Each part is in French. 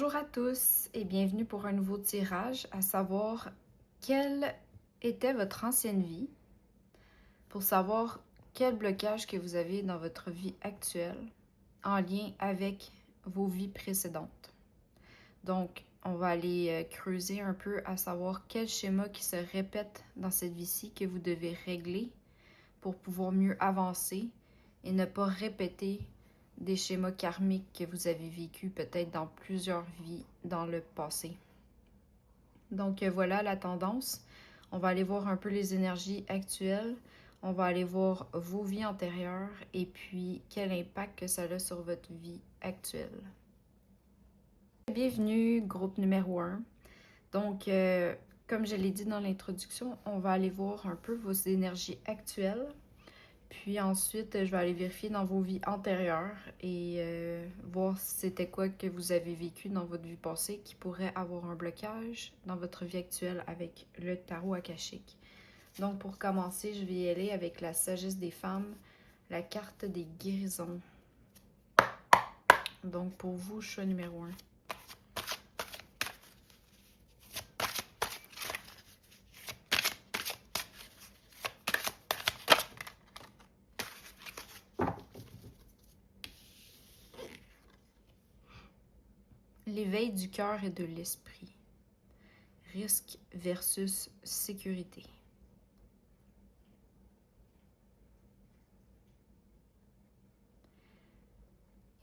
Bonjour à tous et bienvenue pour un nouveau tirage, à savoir quelle était votre ancienne vie, pour savoir quel blocage que vous avez dans votre vie actuelle en lien avec vos vies précédentes. Donc, on va aller creuser un peu à savoir quel schéma qui se répète dans cette vie-ci que vous devez régler pour pouvoir mieux avancer et ne pas répéter des schémas karmiques que vous avez vécus peut-être dans plusieurs vies dans le passé. Donc voilà la tendance. On va aller voir un peu les énergies actuelles. On va aller voir vos vies antérieures et puis quel impact que ça a sur votre vie actuelle. Bienvenue, groupe numéro 1. Donc, comme je l'ai dit dans l'introduction, on va aller voir un peu vos énergies actuelles. Puis ensuite, je vais aller vérifier dans vos vies antérieures et voir si c'était quoi que vous avez vécu dans votre vie passée qui pourrait avoir un blocage dans votre vie actuelle avec le tarot akashique. Donc pour commencer, je vais y aller avec la sagesse des femmes, la carte des guérisons. Donc pour vous, choix numéro 1. L'éveil du cœur et de l'esprit. Risque versus sécurité.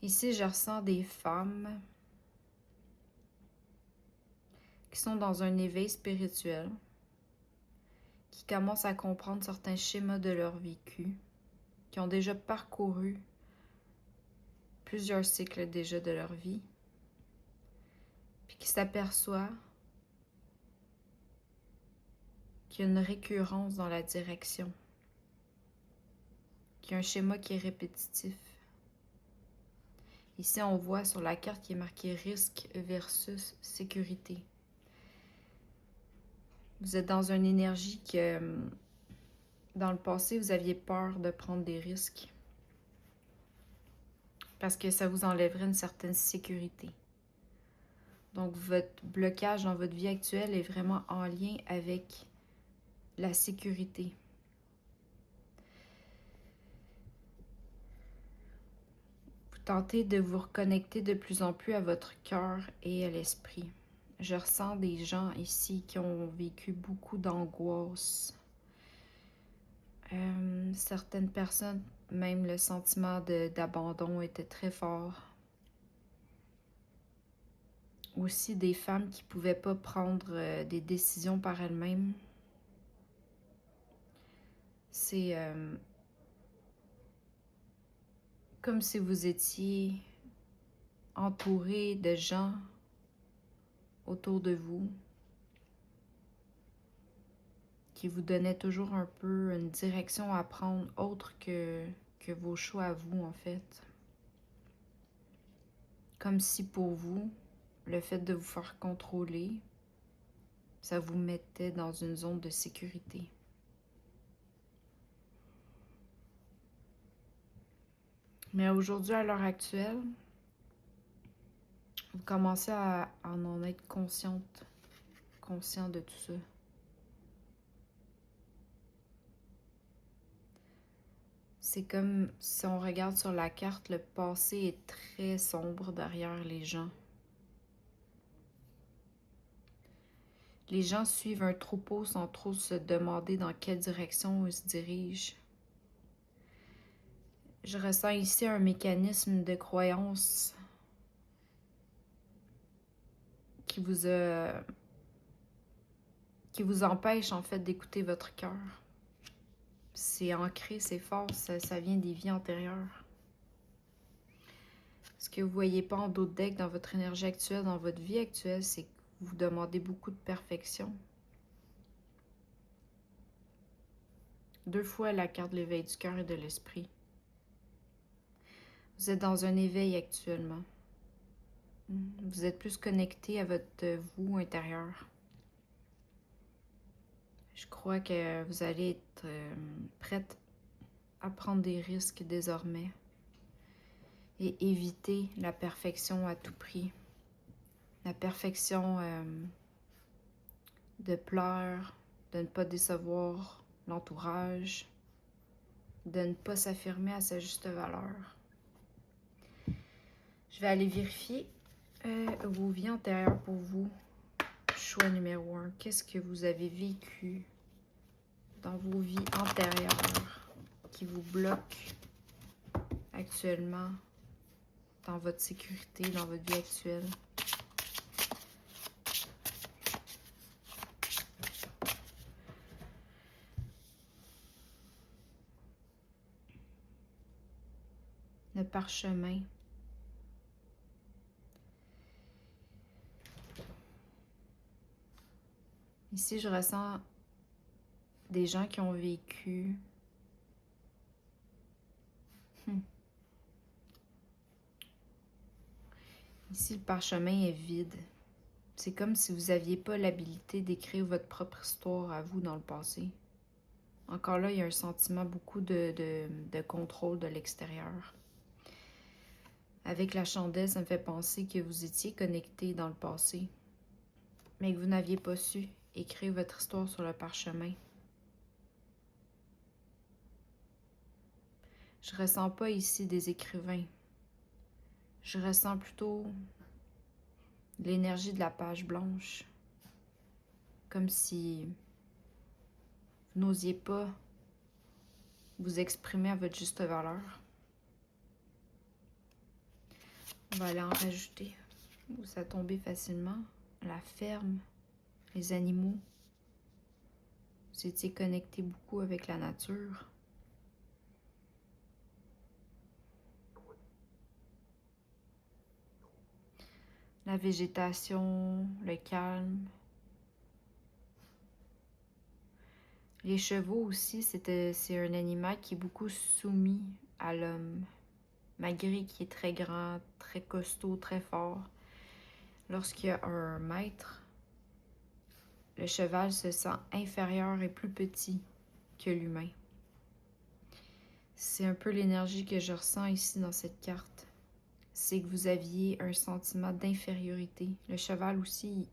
Ici, je ressens des femmes qui sont dans un éveil spirituel, qui commencent à comprendre certains schémas de leur vécu, qui ont déjà parcouru plusieurs cycles déjà de leur vie, puis qui s'aperçoivent qu'il y a une récurrence dans la direction, qu'il y a un schéma qui est répétitif. Ici, on voit sur la carte qui est marqué risque versus sécurité. Vous êtes dans une énergie que, dans le passé, vous aviez peur de prendre des risques parce que ça vous enlèverait une certaine sécurité. Donc, votre blocage dans votre vie actuelle est vraiment en lien avec la sécurité. Vous tentez de vous reconnecter de plus en plus à votre cœur et à l'esprit. Je ressens des gens ici qui ont vécu beaucoup d'angoisse. Certaines personnes, même le sentiment d'abandon était très fort. Aussi des femmes qui ne pouvaient pas prendre des décisions par elles-mêmes. C'est comme si vous étiez entouré de gens autour de vous qui vous donnaient toujours un peu une direction à prendre autre que vos choix à vous, en fait. Comme si pour vous, le fait de vous faire contrôler, ça vous mettait dans une zone de sécurité. Mais aujourd'hui, à l'heure actuelle, vous commencez à en être conscient de tout ça. C'est comme si on regarde sur la carte, le passé est très sombre derrière les gens. Les gens suivent un troupeau sans trop se demander dans quelle direction ils se dirigent. Je ressens ici un mécanisme de croyance qui vous empêche en fait d'écouter votre cœur. C'est ancré, c'est fort, ça vient des vies antérieures. Ce que vous ne voyez pas en dos de deck dans votre énergie actuelle, dans votre vie actuelle, c'est que vous demandez beaucoup de perfection. 2 fois la carte de l'éveil du cœur et de l'esprit. Vous êtes dans un éveil actuellement. Vous êtes plus connecté à votre vous intérieur. Je crois que vous allez être prête à prendre des risques désormais et éviter la perfection à tout prix. la perfection de pleurs, de ne pas décevoir l'entourage, de ne pas s'affirmer à sa juste valeur. Je vais aller vérifier vos vies antérieures pour vous. Choix numéro 1. Qu'est-ce que vous avez vécu dans vos vies antérieures qui vous bloquent actuellement dans votre sécurité, dans votre vie actuelle? Le parchemin. Ici, je ressens des gens qui ont vécu. Ici, le parchemin est vide. C'est comme si vous n'aviez pas l'habilité d'écrire votre propre histoire à vous dans le passé. Encore là, il y a un sentiment beaucoup de contrôle de l'extérieur. Avec la chandelle, ça me fait penser que vous étiez connecté dans le passé, mais que vous n'aviez pas su écrire votre histoire sur le parchemin. Je ressens pas ici des écrivains. Je ressens plutôt l'énergie de la page blanche. Comme si vous n'osiez pas vous exprimer à votre juste valeur. On va aller en rajouter où ça tombait facilement. La ferme, les animaux. Vous étiez connecté beaucoup avec la nature. La végétation, le calme. Les chevaux aussi, c'est un animal qui est beaucoup soumis à l'homme. Malgré qu'il est très grand, très costaud, très fort. Lorsqu'il y a un maître, le cheval se sent inférieur et plus petit que l'humain. C'est un peu l'énergie que je ressens ici dans cette carte. C'est que vous aviez un sentiment d'infériorité. Le cheval aussi,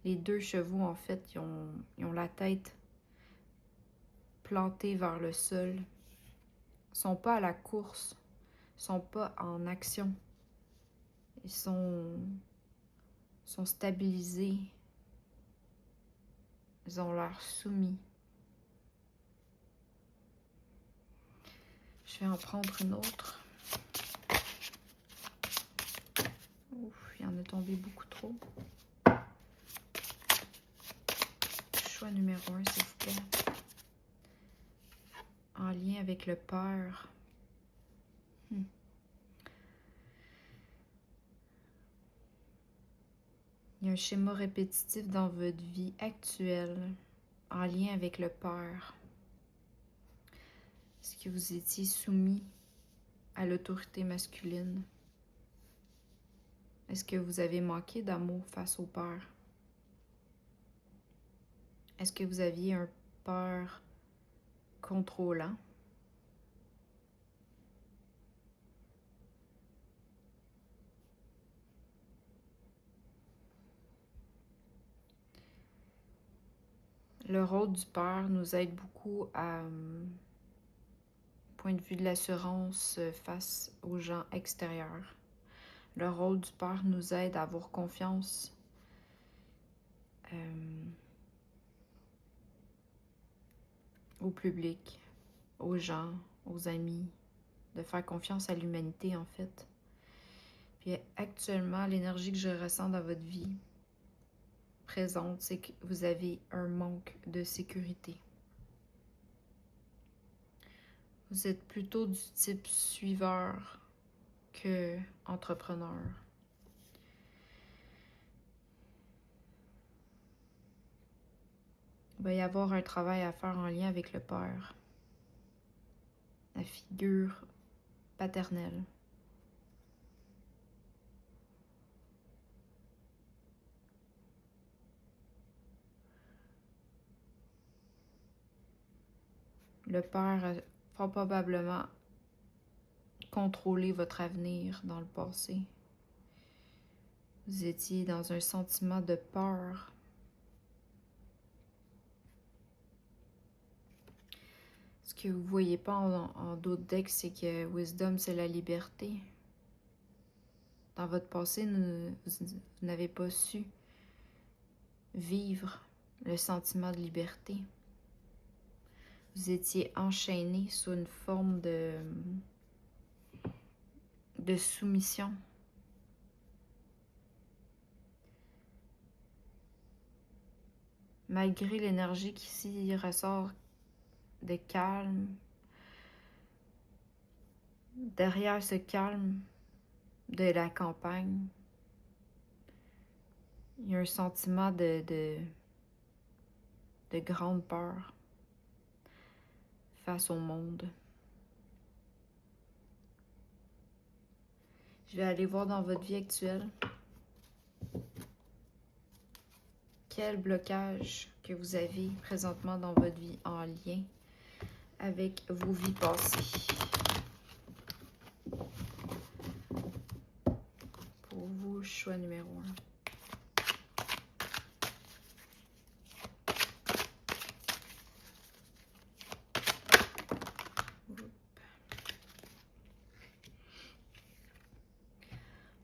les deux chevaux en fait, ils ont la tête plantée vers le sol. Ils sont pas à la course, ils sont pas en action. Ils sont stabilisés. Ils ont l'air soumis. Je vais en prendre une autre. Ouf, il y en a tombé beaucoup trop. Choix numéro 1, s'il vous plaît. En lien avec le peur. Il y a un schéma répétitif dans votre vie actuelle en lien avec le peur. Est-ce que vous étiez soumis à l'autorité masculine? Est-ce que vous avez manqué d'amour face au peur? Est-ce que vous aviez un peur contrôlant? Le rôle du père nous aide beaucoup à, point de vue de l'assurance face aux gens extérieurs. Le rôle du père nous aide à avoir confiance au public, aux gens, aux amis, de faire confiance à l'humanité en fait. Puis actuellement, l'énergie que je ressens dans votre vie présente, c'est que vous avez un manque de sécurité. Vous êtes plutôt du type suiveur que entrepreneur. Il va y avoir un travail à faire en lien avec le père, la figure paternelle. Le père a fort probablement contrôlé votre avenir dans le passé. Vous étiez dans un sentiment de peur. Ce que vous ne voyez pas en d'autres decks, c'est que Wisdom, c'est la liberté. Dans votre passé, vous n'avez pas su vivre le sentiment de liberté. Vous étiez enchaîné sous une forme de soumission. Malgré l'énergie qui s'y ressort de calme, derrière ce calme de la campagne, il y a un sentiment de grande peur face au monde. Je vais aller voir dans votre vie actuelle quel blocage que vous avez présentement dans votre vie en lien avec vos vies passées. Pour vous, choix numéro 1.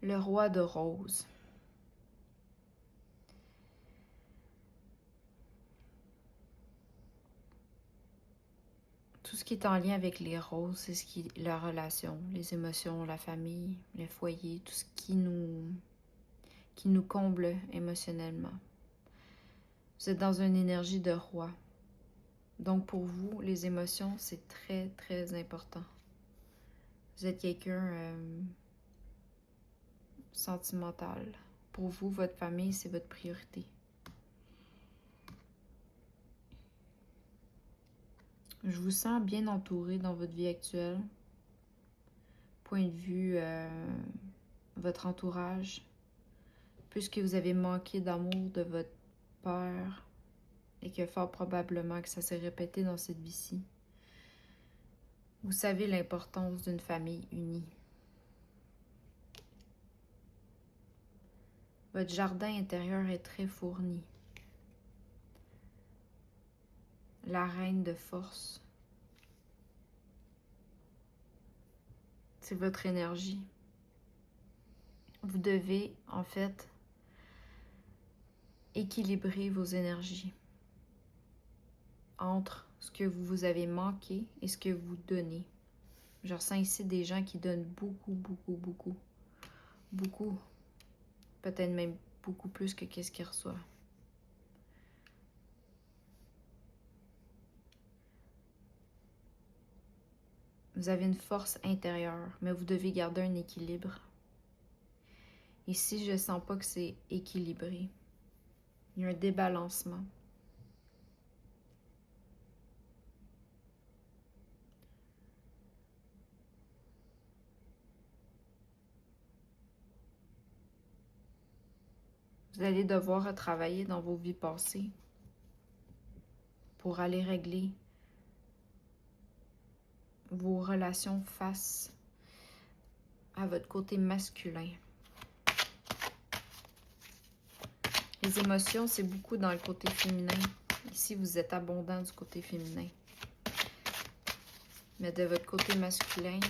Le roi de rose. Tout ce qui est en lien avec les roses, c'est la relation, les émotions, la famille, le foyer, tout ce qui nous comble émotionnellement. Vous êtes dans une énergie de roi. Donc pour vous, les émotions, c'est très, très important. Vous êtes quelqu'un sentimental. Pour vous, votre famille, c'est votre priorité. Je vous sens bien entouré dans votre vie actuelle. Point de vue, votre entourage. Puisque vous avez manqué d'amour de votre père et que fort probablement que ça s'est répété dans cette vie-ci. Vous savez l'importance d'une famille unie. Votre jardin intérieur est très fourni. La reine de force. C'est votre énergie. Vous devez, en fait, équilibrer vos énergies entre ce que vous avez manqué et ce que vous donnez. Je ressens ici des gens qui donnent beaucoup, beaucoup, beaucoup. Beaucoup. Peut-être même beaucoup plus que qu'est-ce qu'ils reçoivent. Vous avez une force intérieure, mais vous devez garder un équilibre. Ici, je ne sens pas que c'est équilibré. Il y a un débalancement. Vous allez devoir travailler dans vos vies passées pour aller régler vos relations face à votre côté masculin. Les émotions, c'est beaucoup dans le côté féminin. Ici, vous êtes abondant du côté féminin. Mais de votre côté masculin,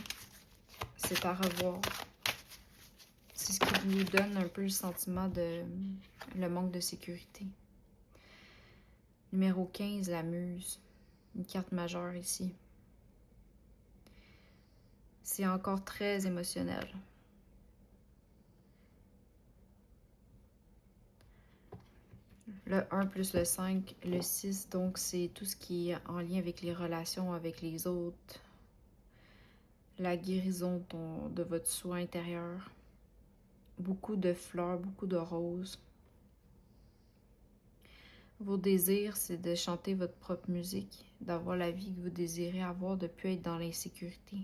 c'est à revoir. C'est ce qui vous donne un peu le sentiment de le manque de sécurité. Numéro 15, la muse. Une carte majeure ici. C'est encore très émotionnel. Le 1 plus le 5, le 6, donc c'est tout ce qui est en lien avec les relations avec les autres, la guérison de votre soi intérieur, beaucoup de fleurs, beaucoup de roses. Vos désirs, c'est de chanter votre propre musique, d'avoir la vie que vous désirez avoir, de ne plus être dans l'insécurité,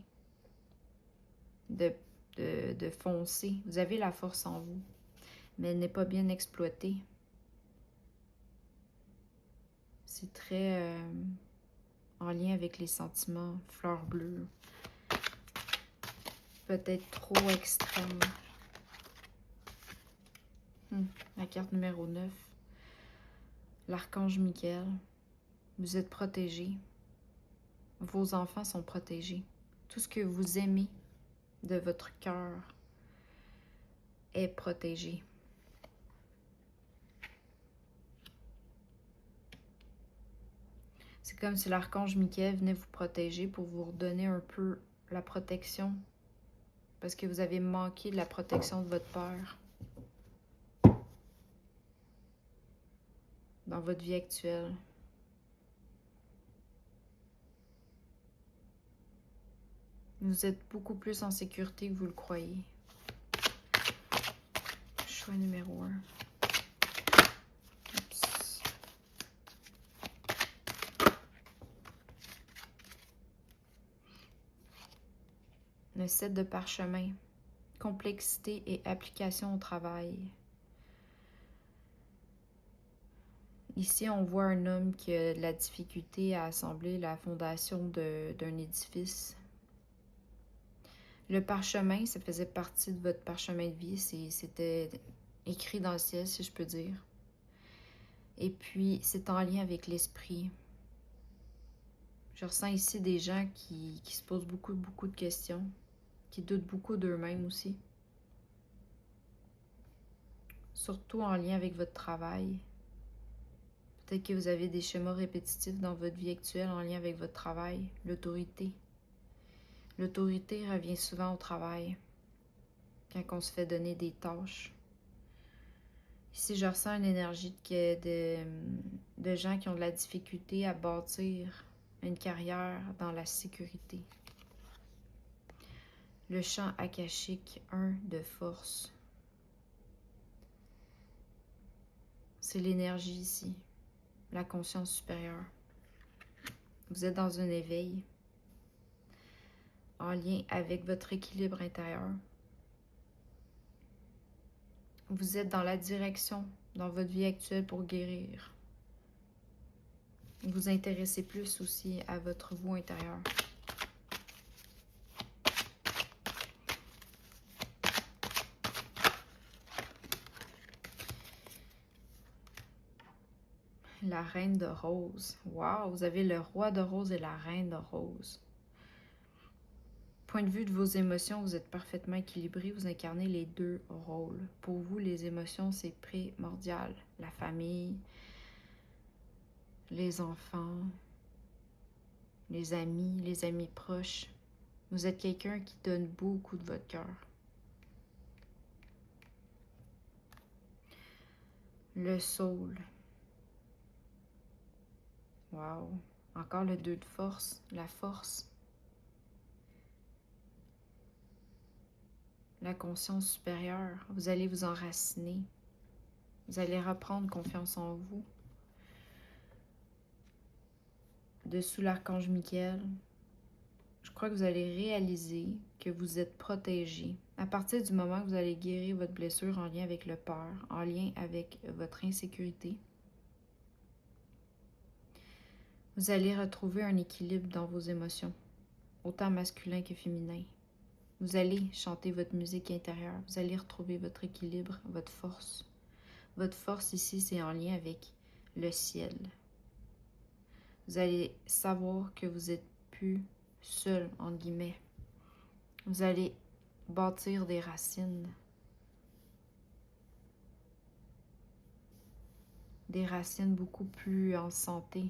de foncer. Vous avez la force en vous, mais elle n'est pas bien exploitée. C'est très en lien avec les sentiments, fleurs bleues. Peut-être trop extrême. La carte numéro 9. L'archange Michael. Vous êtes protégé. Vos enfants sont protégés. Tout ce que vous aimez de votre cœur est protégé. C'est comme si l'archange Michael venait vous protéger pour vous redonner un peu la protection. Parce que vous avez manqué de la protection de votre père dans votre vie actuelle. Vous êtes beaucoup plus en sécurité que vous le croyez. Choix numéro 1. Oups. Le 7 de parchemin. Complexité et application au travail. Ici, on voit un homme qui a de la difficulté à assembler la fondation d'un édifice. Le parchemin, ça faisait partie de votre parchemin de vie. C'était écrit dans le ciel, si je peux dire. Et puis, c'est en lien avec l'esprit. Je ressens ici des gens qui se posent beaucoup de questions, qui doutent beaucoup d'eux-mêmes aussi. Surtout en lien avec votre travail. Peut-être que vous avez des schémas répétitifs dans votre vie actuelle en lien avec votre travail, l'autorité. L'autorité revient souvent au travail, quand on se fait donner des tâches. Ici, je ressens une énergie de gens qui ont de la difficulté à bâtir une carrière dans la sécurité. Le champ akashique 1 de force. C'est l'énergie ici, la conscience supérieure. Vous êtes dans un éveil en lien avec votre équilibre intérieur. Vous êtes dans la direction dans votre vie actuelle pour guérir. Vous vous intéressez plus aussi à votre vous intérieur. La reine de rose. Wow, vous avez le roi de rose et la reine de rose. Point de vue de vos émotions, vous êtes parfaitement équilibré. Vous incarnez les deux rôles. Pour vous, les émotions, c'est primordial. La famille, les enfants, les amis proches. Vous êtes quelqu'un qui donne beaucoup de votre cœur. Le soul. Wow. Encore le 2 de force, la force. La conscience supérieure. Vous allez vous enraciner. Vous allez reprendre confiance en vous. Dessous l'archange Michael, je crois que vous allez réaliser que vous êtes protégé. À partir du moment que vous allez guérir votre blessure en lien avec le peur, en lien avec votre insécurité, vous allez retrouver un équilibre dans vos émotions, autant masculin que féminin. Vous allez chanter votre musique intérieure, vous allez retrouver votre équilibre, votre force. Votre force ici, c'est en lien avec le ciel. Vous allez savoir que vous n'êtes plus seul, entre guillemets. Vous allez bâtir des racines. Des racines beaucoup plus en santé.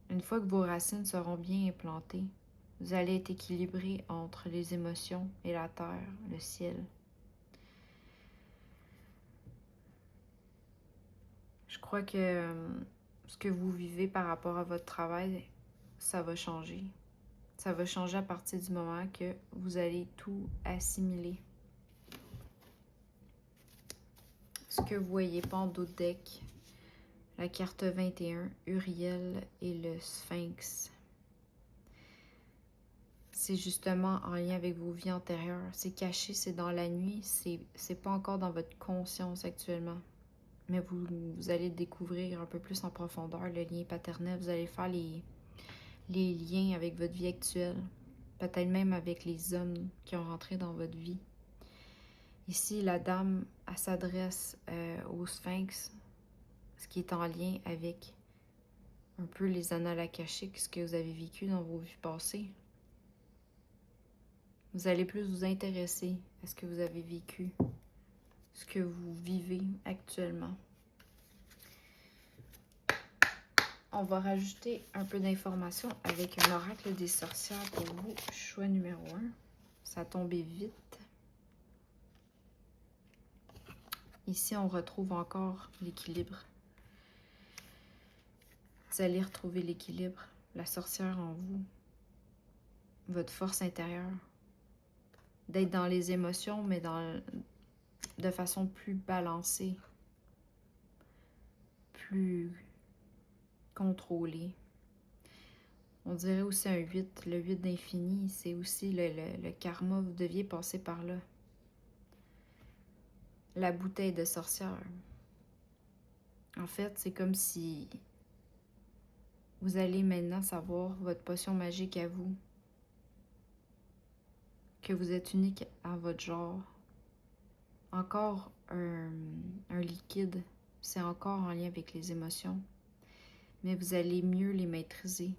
Une fois que vos racines seront bien implantées, vous allez être équilibré entre les émotions et la terre, le ciel. Je crois que ce que vous vivez par rapport à votre travail, ça va changer. Ça va changer à partir du moment que vous allez tout assimiler. Ce que vous voyez pas en d'autres decks, la carte 21, Uriel et le Sphinx. C'est justement en lien avec vos vies antérieures. C'est caché, c'est dans la nuit, c'est pas encore dans votre conscience actuellement. Mais vous allez découvrir un peu plus en profondeur le lien paternel. Vous allez faire les liens avec votre vie actuelle. Peut-être même avec les hommes qui ont rentré dans votre vie. Ici, la dame, elle s'adresse au sphinx, ce qui est en lien avec un peu les annales akashiques, ce que vous avez vécu dans vos vies passées. Vous allez plus vous intéresser à ce que vous avez vécu, ce que vous vivez actuellement. On va rajouter un peu d'informations avec un oracle des sorcières pour vous, choix numéro 1. Ça tombait vite. Ici, on retrouve encore l'équilibre. Vous allez retrouver l'équilibre, la sorcière en vous, votre force intérieure, d'être dans les émotions, mais de façon plus balancée, plus contrôlée. On dirait aussi un 8, le 8 d'infini, c'est aussi le karma, vous deviez passer par là. La bouteille de sorcière. En fait, c'est comme si vous allez maintenant savoir votre potion magique à vous, que vous êtes unique à votre genre. Encore un liquide, c'est encore en lien avec les émotions, mais vous allez mieux les maîtriser.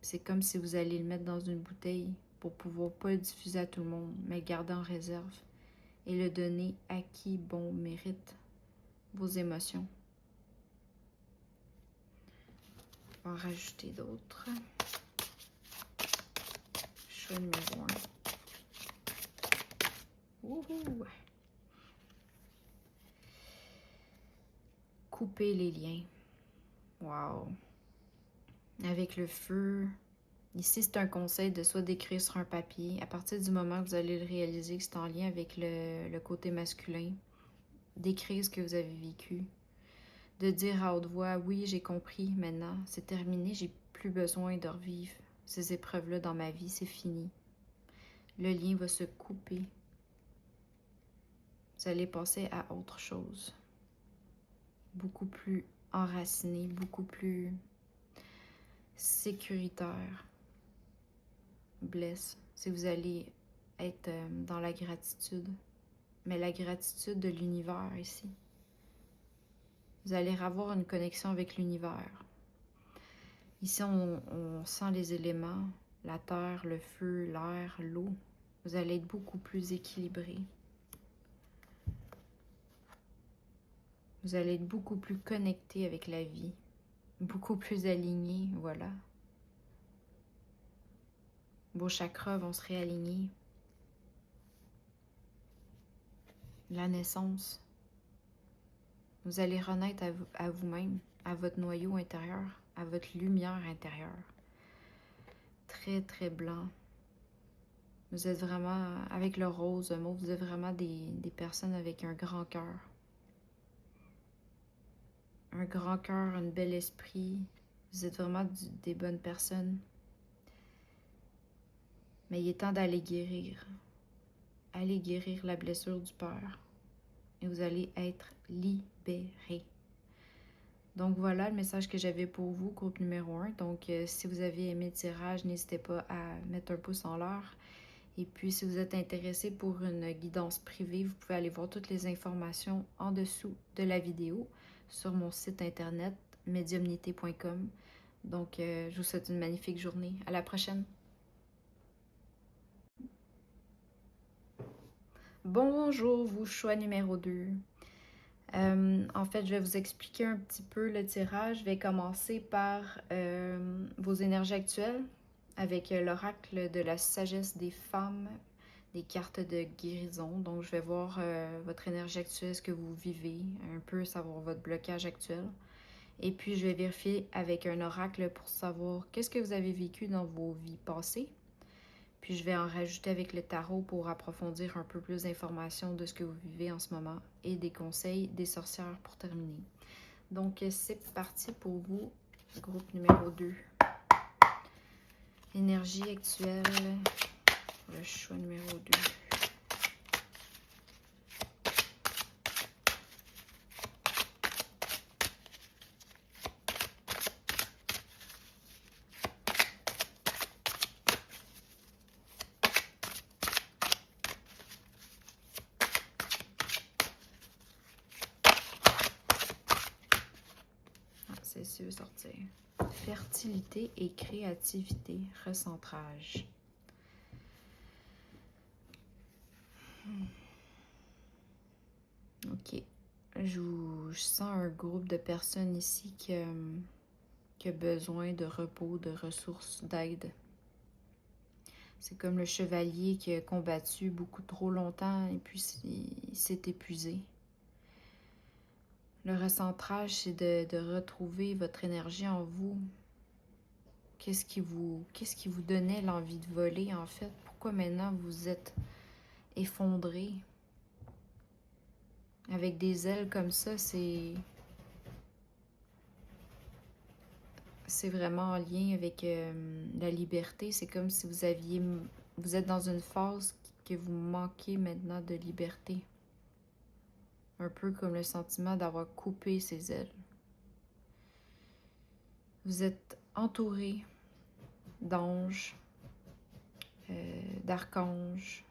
C'est comme si vous allez le mettre dans une bouteille pour pouvoir pas le diffuser à tout le monde, mais le garder en réserve et le donner à qui bon mérite vos émotions. On va en rajouter d'autres. Choix numéro 1. Wouhou! Couper les liens. Wow! Avec le feu. Ici, c'est un conseil de soit d'écrire sur un papier. À partir du moment que vous allez le réaliser que c'est en lien avec le côté masculin, d'écrire ce que vous avez vécu. De dire à haute voix, oui, j'ai compris maintenant, c'est terminé, j'ai plus besoin de revivre ces épreuves-là dans ma vie, c'est fini. Le lien va se couper. Vous allez passer à autre chose. Beaucoup plus enraciné, beaucoup plus sécuritaire. Blesse, si vous allez être dans la gratitude, mais la gratitude de l'univers ici. Vous allez avoir une connexion avec l'univers. Ici, on sent les éléments, la terre, le feu, l'air, l'eau. Vous allez être beaucoup plus équilibré. Vous allez être beaucoup plus connecté avec la vie, beaucoup plus aligné, voilà. Vos chakras vont se réaligner. La naissance. Vous allez renaître à vous-même, à votre noyau intérieur, à votre lumière intérieure. Très, très blanc. Vous êtes vraiment, avec le rose, le mauve, vous êtes vraiment des personnes avec un grand cœur. Un grand cœur, un bel esprit. Vous êtes vraiment des bonnes personnes. Mais il est temps d'aller guérir. Allez guérir la blessure du peur. Et vous allez être libérés. Donc voilà le message que j'avais pour vous, groupe numéro 1. Donc si vous avez aimé le tirage, n'hésitez pas à mettre un pouce en l'air. Et puis si vous êtes intéressé pour une guidance privée, vous pouvez aller voir toutes les informations en dessous de la vidéo sur mon site internet mediumnité.com. Donc je vous souhaite une magnifique journée. À la prochaine! Bonjour, vous, choix numéro 2. En fait, je vais vous expliquer un petit peu le tirage. Je vais commencer par vos énergies actuelles avec l'oracle de la sagesse des femmes, des cartes de guérison. Donc, je vais voir votre énergie actuelle, ce que vous vivez, un peu savoir votre blocage actuel. Et puis, je vais vérifier avec un oracle pour savoir qu'est-ce que vous avez vécu dans vos vies passées. Puis je vais en rajouter avec le tarot pour approfondir un peu plus d'informations de ce que vous vivez en ce moment et des conseils des sorcières pour terminer. Donc c'est parti pour vous, groupe numéro 2. Énergie actuelle, le choix numéro 2. Celle-ci veut sortir. Fertilité et créativité. Recentrage. Ok. Je sens un groupe de personnes ici qui a besoin de repos, de ressources, d'aide. C'est comme le chevalier qui a combattu beaucoup trop longtemps et puis il s'est épuisé. Le recentrage, c'est de retrouver votre énergie en vous. Qu'est-ce qui vous donnait l'envie de voler, en fait? Pourquoi maintenant vous êtes effondré? Avec des ailes comme ça, c'est vraiment en lien avec la liberté. C'est comme si vous êtes dans une phase que vous manquez maintenant de liberté. Un peu comme le sentiment d'avoir coupé ses ailes. Vous êtes entouré d'anges, d'archanges,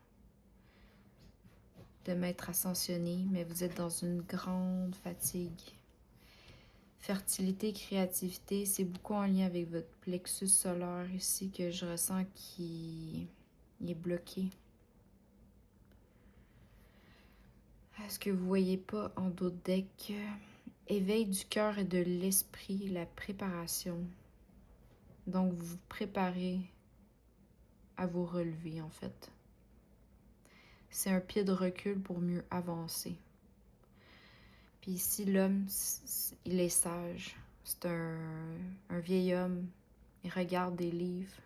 de maîtres ascensionnés, mais vous êtes dans une grande fatigue. Fertilité, créativité, c'est beaucoup en lien avec votre plexus solaire ici que je ressens qui est bloqué. Est-ce que vous voyez pas en d'autres decks? Éveil du cœur et de l'esprit, la préparation. Donc vous vous préparez à vous relever en fait. C'est un pied de recul pour mieux avancer. Puis ici, l'homme, il est sage. C'est un vieil homme. Il regarde des livres.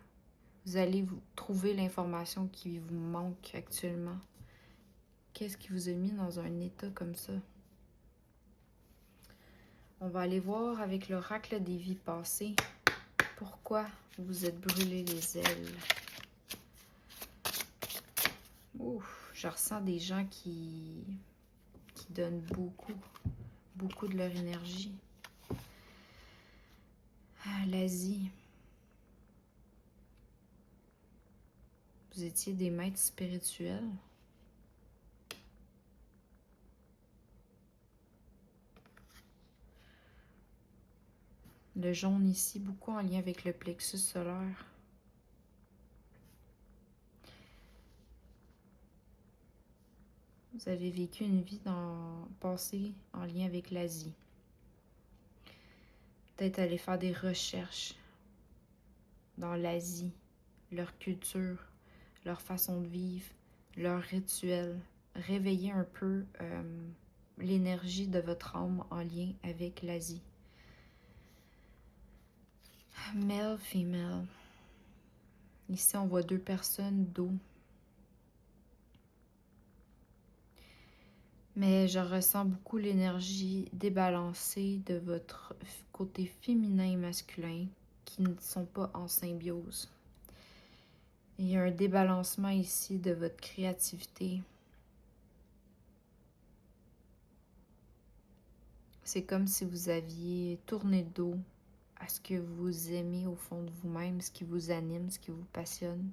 Vous allez vous trouver l'information qui vous manque actuellement. Qu'est-ce qui vous a mis dans un état comme ça? On va aller voir avec l'oracle des vies passées. Pourquoi vous êtes brûlé les ailes? Ouf, je ressens des gens qui donnent beaucoup de leur énergie. Ah, l'Asie. Vous étiez des maîtres spirituels. Le jaune ici, beaucoup en lien avec le plexus solaire. Vous avez vécu une vie passée en lien avec l'Asie. Peut-être aller faire des recherches dans l'Asie, leur culture, leur façon de vivre, leurs rituels. Réveiller un peu l'énergie de votre âme en lien avec l'Asie. Male, female. Ici, on voit deux personnes d'eau. Mais je ressens beaucoup l'énergie débalancée de votre côté féminin et masculin qui ne sont pas en symbiose. Il y a un débalancement ici de votre créativité. C'est comme si vous aviez tourné le dos à ce que vous aimez au fond de vous-même, ce qui vous anime, ce qui vous passionne.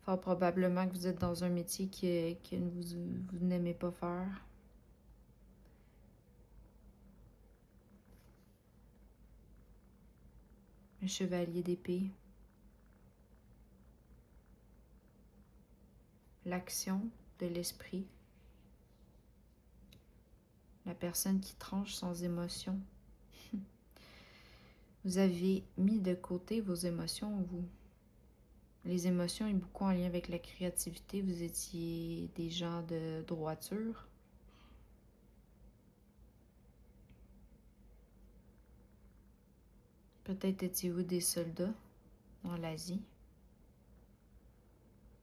Fort probablement que vous êtes dans un métier que vous n'aimez pas faire. Un chevalier d'épée. L'action de l'esprit. La personne qui tranche sans émotion. Vous avez mis de côté vos émotions, vous. Les émotions est beaucoup en lien avec la créativité. Vous étiez des gens de droiture. Peut-être étiez-vous des soldats dans l'Asie.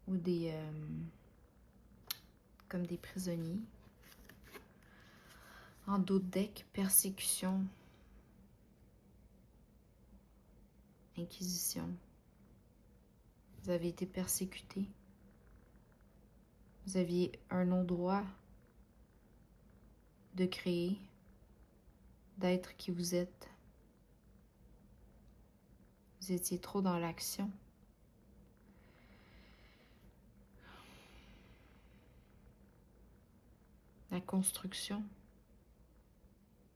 Ou comme des prisonniers. En d'autres decks, persécution. Inquisition. Vous avez été persécuté. Vous aviez un non-droit de créer, d'être qui vous êtes. Vous étiez trop dans l'action. La construction,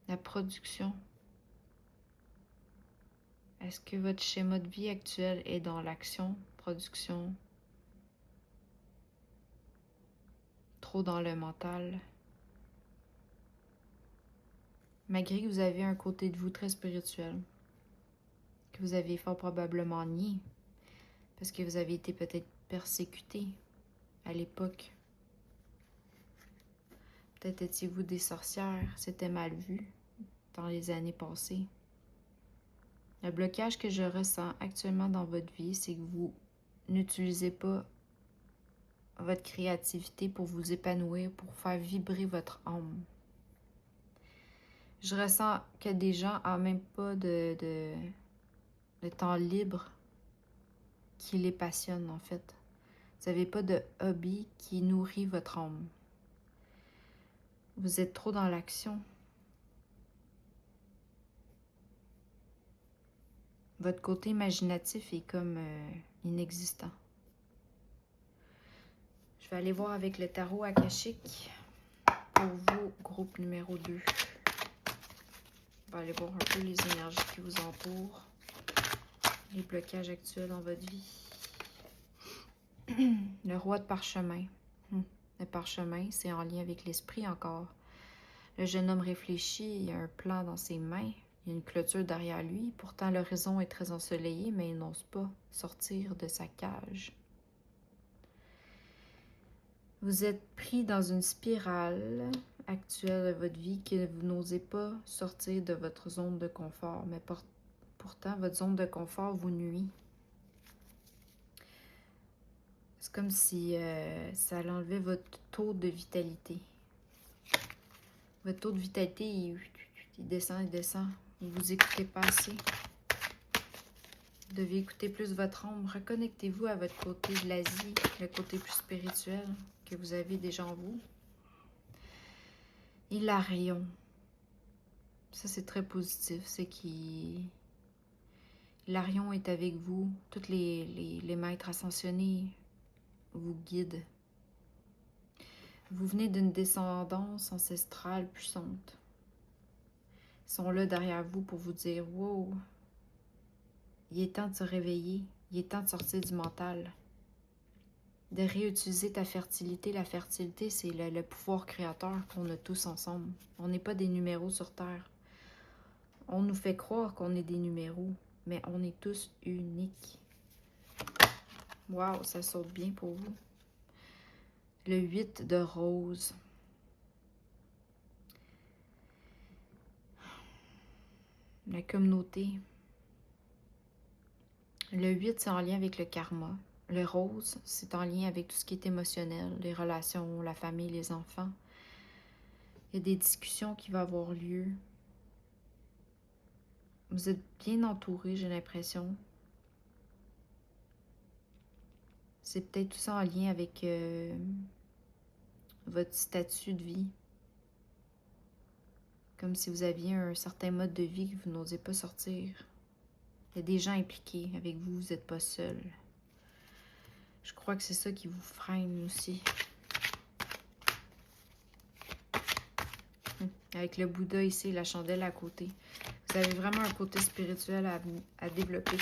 la production. Est-ce que votre schéma de vie actuel est dans l'action, production, trop dans le mental? Malgré que vous avez un côté de vous très spirituel, que vous avez fort probablement nié, parce que vous avez été peut-être persécuté à l'époque. Peut-être étiez-vous des sorcières, c'était mal vu dans les années passées. Le blocage que je ressens actuellement dans votre vie, c'est que vous n'utilisez pas votre créativité pour vous épanouir, pour faire vibrer votre âme. Je ressens que des gens n'ont même pas de temps libre qui les passionne en fait. Vous n'avez pas de hobby qui nourrit votre âme. Vous êtes trop dans l'action. Votre côté imaginatif est comme inexistant. Je vais aller voir avec le tarot akashique pour vous, groupe numéro 2. On va aller voir un peu les énergies qui vous entourent, les blocages actuels dans votre vie. Le roi de parchemin. Le parchemin, c'est en lien avec l'esprit encore. Le jeune homme réfléchit, il y a un plan dans ses mains, il y a une clôture derrière lui. Pourtant, l'horizon est très ensoleillé, mais il n'ose pas sortir de sa cage. Vous êtes pris dans une spirale actuelle de votre vie que vous n'osez pas sortir de votre zone de confort, mais pourtant, votre zone de confort vous nuit. C'est comme si ça enlevait votre taux de vitalité. Votre taux de vitalité, il descend, il descend. Vous vous écoutez pas assez. Vous devez écouter plus votre âme. Reconnectez-vous à votre côté de l'Asie, le côté plus spirituel que vous avez déjà en vous. Hilarion. Ça, c'est très positif. C'est Hilarion est avec vous. Tous les maîtres ascensionnés vous guident. Vous venez d'une descendance ancestrale puissante. Ils sont là derrière vous pour vous dire « Wow, il est temps de se réveiller, il est temps de sortir du mental. » De réutiliser ta fertilité. La fertilité, c'est le pouvoir créateur qu'on a tous ensemble. On n'est pas des numéros sur Terre. On nous fait croire qu'on est des numéros, mais on est tous uniques. Wow, ça saute bien pour vous. Le 8 de rose. La communauté. Le 8, c'est en lien avec le karma. Le rose, c'est en lien avec tout ce qui est émotionnel, les relations, la famille, les enfants. Il y a des discussions qui vont avoir lieu. Vous êtes bien entouré, j'ai l'impression. C'est peut-être tout ça en lien avec votre statut de vie. Comme si vous aviez un certain mode de vie que vous n'osez pas sortir. Il y a des gens impliqués avec vous, vous n'êtes pas seul. Je crois que c'est ça qui vous freine aussi. Avec le Bouddha ici, la chandelle à côté. Vous avez vraiment un côté spirituel à développer.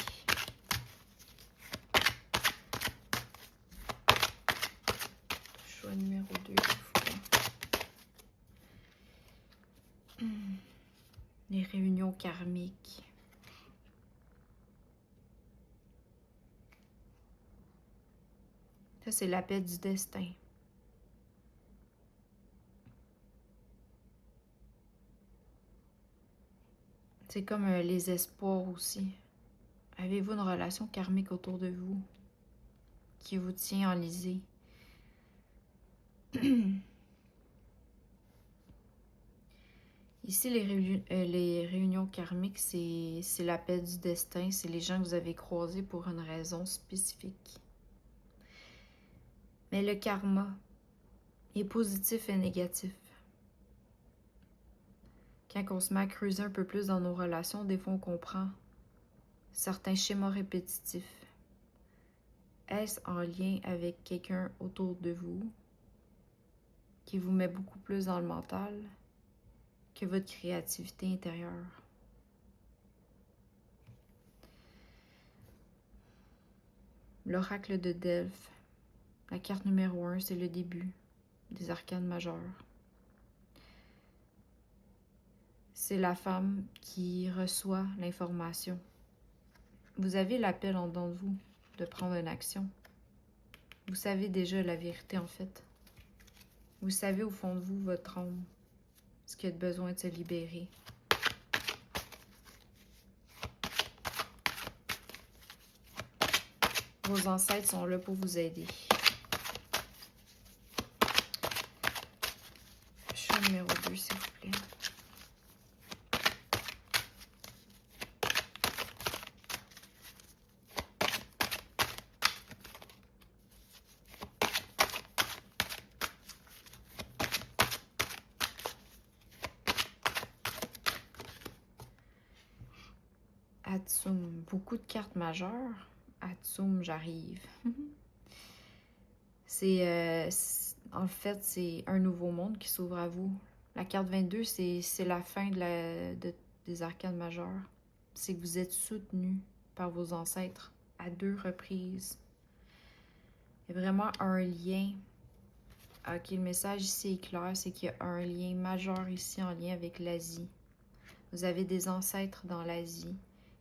Choix numéro 2. Les réunions karmiques. Ça, c'est la paix du destin. C'est comme les espoirs aussi. Avez-vous une relation karmique autour de vous qui vous tient enlisé? Ici, les réunions karmiques, c'est la paix du destin. C'est les gens que vous avez croisés pour une raison spécifique. Mais le karma est positif et négatif. Quand on se met à creuser un peu plus dans nos relations, des fois on comprend certains schémas répétitifs. Est-ce en lien avec quelqu'un autour de vous qui vous met beaucoup plus dans le mental que votre créativité intérieure? l'oracle de Delphes. La carte numéro 1, c'est le début des arcanes majeures. C'est la femme qui reçoit l'information. Vous avez l'appel en dedans de vous de prendre une action. Vous savez déjà la vérité en fait. Vous savez au fond de vous, votre âme, ce qui a besoin de se libérer. Vos ancêtres sont là pour vous aider. Choix numéro 2, s'il vous plaît. Atsum, beaucoup de cartes majeures. Atsum, j'arrive. En fait, c'est un nouveau monde qui s'ouvre à vous. La carte 22, c'est la fin des arcanes majeures. C'est que vous êtes soutenu par vos ancêtres à 2 reprises. Il y a vraiment un lien. Ok, le message ici est clair, c'est qu'il y a un lien majeur ici en lien avec l'Asie. Vous avez des ancêtres dans l'Asie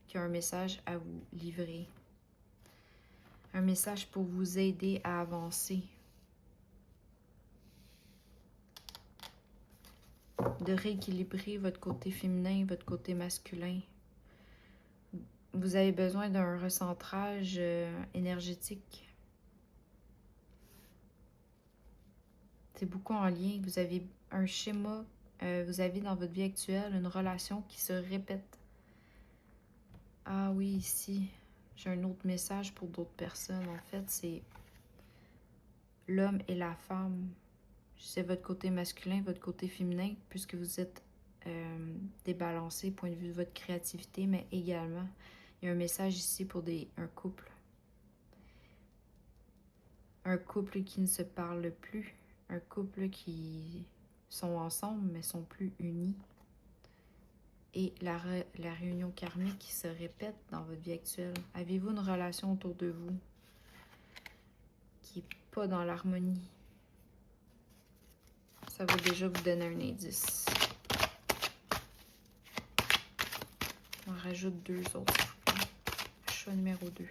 qui ont un message à vous livrer. Un message pour vous aider à avancer. De rééquilibrer votre côté féminin, votre côté masculin. Vous avez besoin d'un recentrage énergétique. C'est beaucoup en lien. Vous avez un schéma, vous avez dans votre vie actuelle une relation qui se répète. Ah oui, ici, j'ai un autre message pour d'autres personnes. En fait, c'est l'homme et la femme. C'est votre côté masculin, votre côté féminin, puisque vous êtes débalancé, point de vue de votre créativité, mais également, il y a un message ici pour un couple. Un couple qui ne se parle plus. Un couple qui sont ensemble, mais sont plus unis. Et la réunion karmique qui se répète dans votre vie actuelle. Avez-vous une relation autour de vous qui n'est pas dans l'harmonie? Ça va déjà vous donner un indice. On rajoute 2 autres. Choix numéro 2.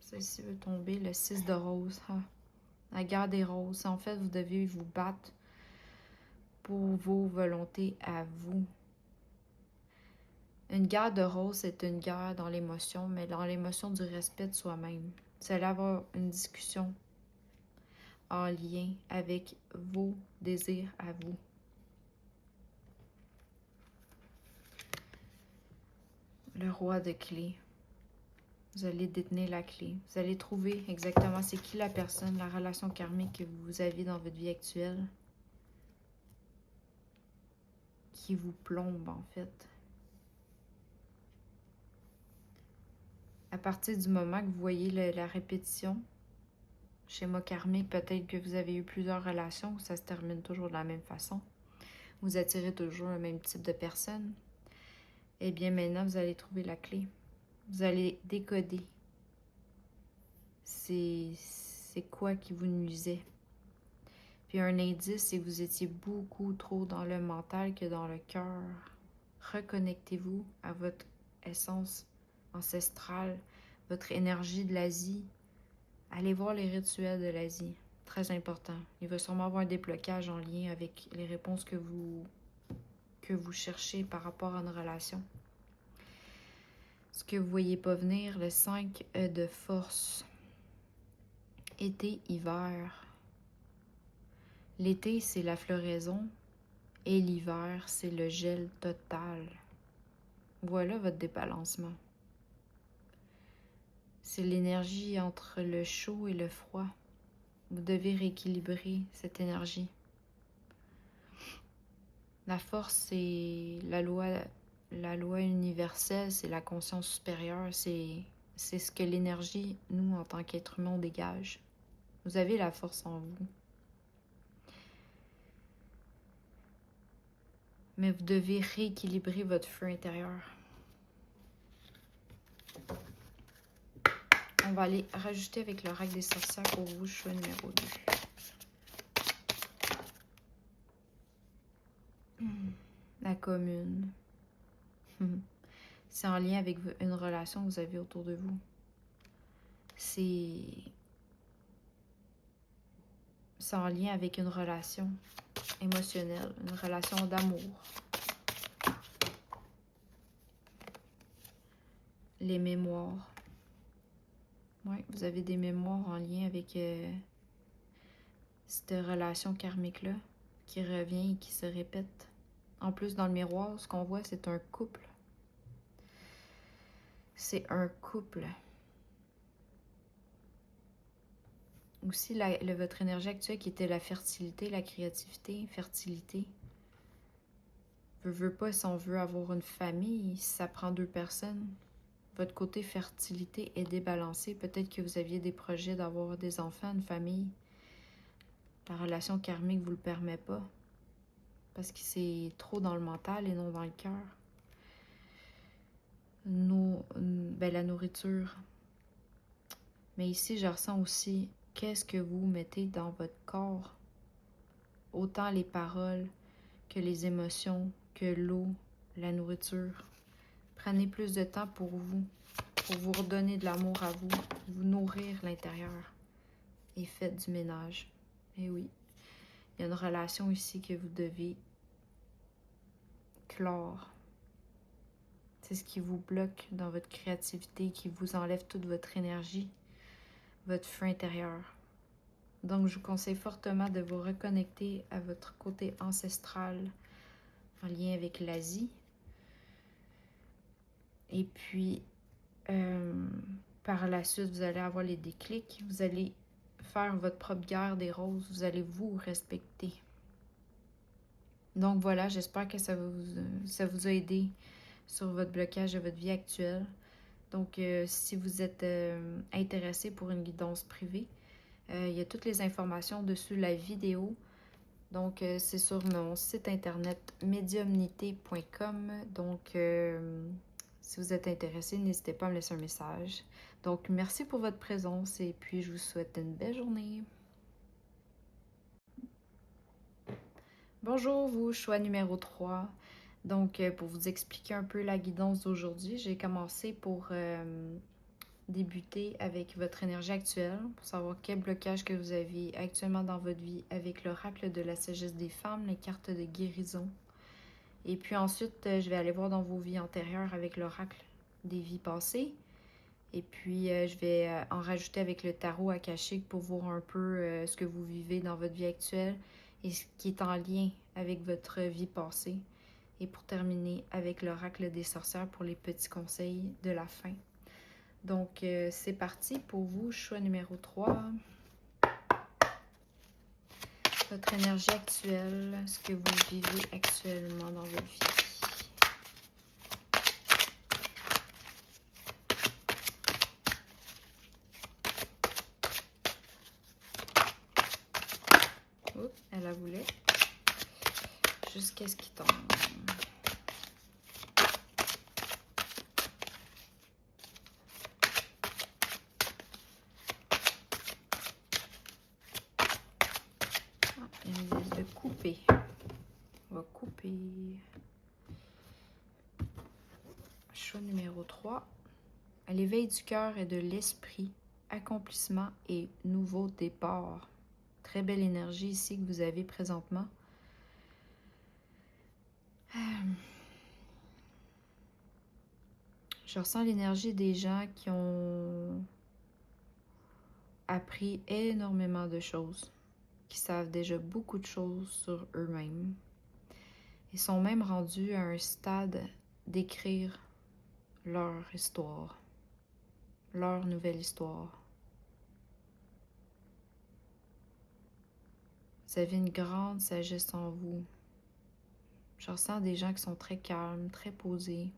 Celle-ci veut tomber, le 6 de rose. Ah, la guerre des roses. En fait, vous devez vous battre pour vos volontés à vous. Une guerre de rose, c'est une guerre dans l'émotion, mais dans l'émotion du respect de soi-même. C'est avoir une discussion en lien avec vos désirs à vous. Le roi de clés. Vous allez détenir la clé. Vous allez trouver exactement c'est qui la personne, la relation karmique que vous avez dans votre vie actuelle. Qui vous plombe en fait. À partir du moment que vous voyez la répétition, schéma karmique, peut-être que vous avez eu plusieurs relations où ça se termine toujours de la même façon. Vous attirez toujours le même type de personne. Eh bien maintenant, vous allez trouver la clé. Vous allez décoder. C'est quoi qui vous nuisait. Puis un indice, c'est que vous étiez beaucoup trop dans le mental que dans le cœur. Reconnectez-vous à votre essence ancestrale, votre énergie de l'Asie. Allez voir les rituels de l'Asie. Très important. Il va sûrement avoir un déblocage en lien avec les réponses que vous cherchez par rapport à une relation. Ce que vous ne voyez pas venir, le 5 de force. Été, hiver. L'été, c'est la floraison et l'hiver, c'est le gel total. Voilà votre débalancement. C'est l'énergie entre le chaud et le froid. Vous devez rééquilibrer cette énergie. La force, c'est la loi universelle, c'est la conscience supérieure, c'est ce que l'énergie, nous, en tant qu'être humain, on dégage. Vous avez la force en vous. Mais vous devez rééquilibrer votre feu intérieur. On va aller rajouter avec l'oracle des sorcières pour vous, choix numéro 2. La commune. C'est en lien avec une relation que vous avez autour de vous. C'est en lien avec une relation émotionnelle, une relation d'amour. Les mémoires. Oui, vous avez des mémoires en lien avec cette relation karmique-là qui revient et qui se répète. En plus, dans le miroir, ce qu'on voit, c'est un couple. C'est un couple. Aussi, votre énergie actuelle qui était la fertilité, la créativité, fertilité. Veut pas, si on veut avoir une famille, ça prend 2 personnes. Votre côté fertilité est débalancé. Peut-être que vous aviez des projets d'avoir des enfants, une famille. La relation karmique ne vous le permet pas. Parce que c'est trop dans le mental et non dans le cœur. La nourriture. Mais ici, je ressens aussi qu'est-ce que vous mettez dans votre corps. Autant les paroles que les émotions, que l'eau, la nourriture. Prenez plus de temps pour vous redonner de l'amour à vous, vous nourrir l'intérieur. Et faites du ménage. Et oui, il y a une relation ici que vous devez clore. C'est ce qui vous bloque dans votre créativité, qui vous enlève toute votre énergie, votre feu intérieur. Donc, je vous conseille fortement de vous reconnecter à votre côté ancestral en lien avec l'Asie. Et puis, par la suite, vous allez avoir les déclics. Vous allez faire votre propre guerre des roses. Vous allez vous respecter. Donc voilà, j'espère que ça vous a aidé sur votre blocage de votre vie actuelle. Donc, si vous êtes intéressé pour une guidance privée, il y a toutes les informations dessus la vidéo. Donc, c'est sur mon site internet mediumnité.com. Donc, si vous êtes intéressé, n'hésitez pas à me laisser un message. Donc, merci pour votre présence et puis je vous souhaite une belle journée. Bonjour, vous, choix numéro 3. Donc, pour vous expliquer un peu la guidance d'aujourd'hui, j'ai commencé pour débuter avec votre énergie actuelle, pour savoir quel blocage que vous avez actuellement dans votre vie avec l'oracle de la sagesse des femmes, les cartes de guérison. Et puis ensuite, je vais aller voir dans vos vies antérieures avec l'oracle des vies passées. Et puis, je vais en rajouter avec le tarot akashique pour voir un peu ce que vous vivez dans votre vie actuelle et ce qui est en lien avec votre vie passée. Et pour terminer avec l'oracle des sorcières pour les petits conseils de la fin. Donc, c'est parti pour vous, choix numéro 3. Votre énergie actuelle, ce que vous vivez actuellement dans votre vie. Oups, elle la voulait. Jusqu'à ce qu'il tombe. Ils me disent de couper. On va couper. Choix numéro 3. L'éveil du cœur et de l'esprit, accomplissement et nouveau départ. Très belle énergie ici que vous avez présentement. Je ressens l'énergie des gens qui ont appris énormément de choses, qui savent déjà beaucoup de choses sur eux-mêmes. Ils sont même rendus à un stade d'écrire leur histoire, leur nouvelle histoire. Vous avez une grande sagesse en vous. Je ressens des gens qui sont très calmes, très posés,